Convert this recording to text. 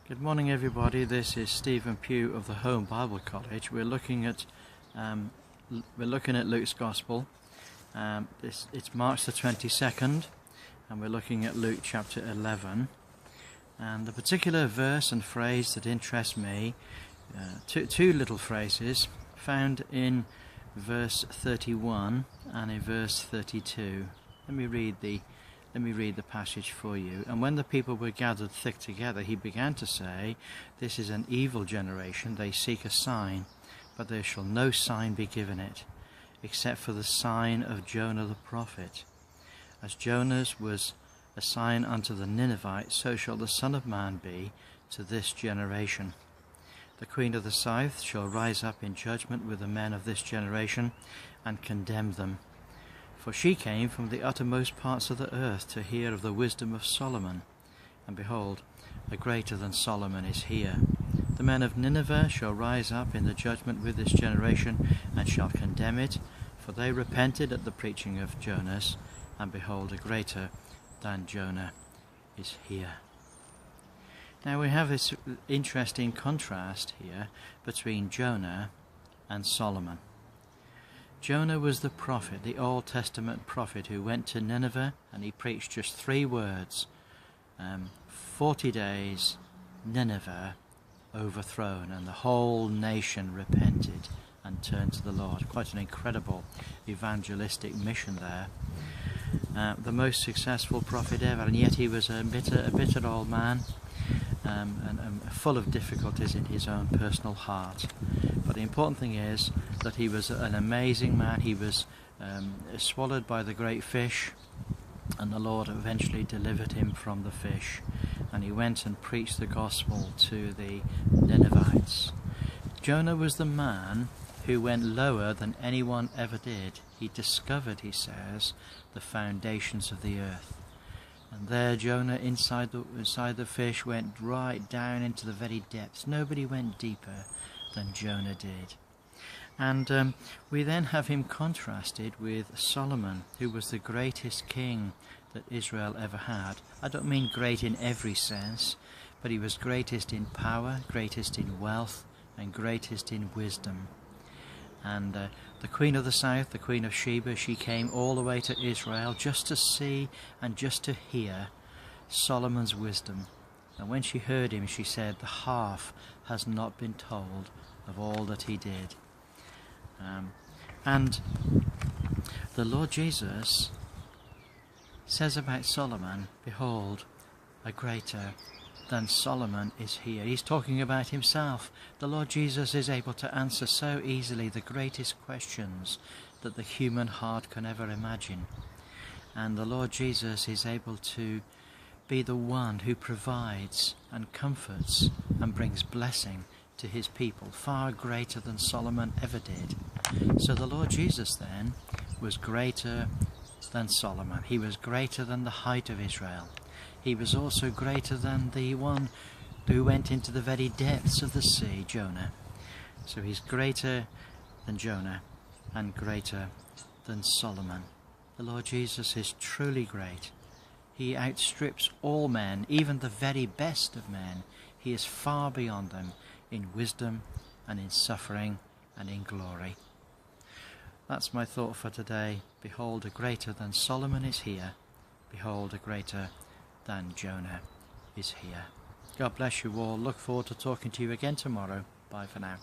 Good morning, everybody. This is Stephen Pugh of the Home Bible College. We're looking at Luke's Gospel. It's March the 22nd, and we're looking at Luke chapter 11. And the particular verse and phrase that interests me, two little phrases found in verse 31 and in verse 32. Let me read the passage for you. And when the people were gathered thick together, he began to say, "This is an evil generation. They seek a sign, but there shall no sign be given it, except for the sign of Jonah the prophet. As Jonas was a sign unto the Ninevites, so shall the Son of Man be to this generation. The queen of the south shall rise up in judgment with the men of this generation, and condemn them. For she came from the uttermost parts of the earth to hear of the wisdom of Solomon. And behold, a greater than Solomon is here. The men of Nineveh shall rise up in the judgment with this generation, and shall condemn it, for they repented at the preaching of Jonas, and behold, a greater than Jonah is here." Now we have this interesting contrast here between Jonah and Solomon. Jonah was the prophet, the Old Testament prophet, who went to Nineveh and he preached just 3 words. 40 days, Nineveh overthrown, and the whole nation repented and turned to the Lord. Quite an incredible evangelistic mission there. The most successful prophet ever, and yet he was a bitter old man, and full of difficulties in his own personal heart. But the important thing is that he was an amazing man. He was swallowed by the great fish, and the Lord eventually delivered him from the fish, and he went and preached the gospel to the Ninevites. Jonah was the man who went lower than anyone ever did. He discovered, he says, the foundations of the earth. And there Jonah, inside the fish, went right down into the very depths. Nobody went deeper than Jonah did. And we then have him contrasted with Solomon, who was the greatest king that Israel ever had. I don't mean great in every sense, but he was greatest in power, greatest in wealth, and greatest in wisdom. And the queen of the south, the queen of Sheba, she came all the way to Israel just to see and just to hear Solomon's wisdom. And when she heard him, she said, "The half has not been told of all that he did." And the Lord Jesus says about Solomon, "Behold, a greater than Solomon is here." He's talking about himself. The Lord Jesus is able to answer so easily the greatest questions that the human heart can ever imagine. And the Lord Jesus is able to be the one who provides and comforts and brings blessing to his people, far greater than Solomon ever did. So the Lord Jesus then was greater than Solomon. He was greater than the height of Israel. He was also greater than the one who went into the very depths of the sea, Jonah. So he's greater than Jonah and greater than Solomon. The Lord Jesus is truly great. He outstrips all men, even the very best of men. He is far beyond them in wisdom and in suffering and in glory. That's my thought for today. Behold, a greater than Solomon is here. Behold, a greater than Jonah is here. God bless you all. Look forward to talking to you again tomorrow. Bye for now.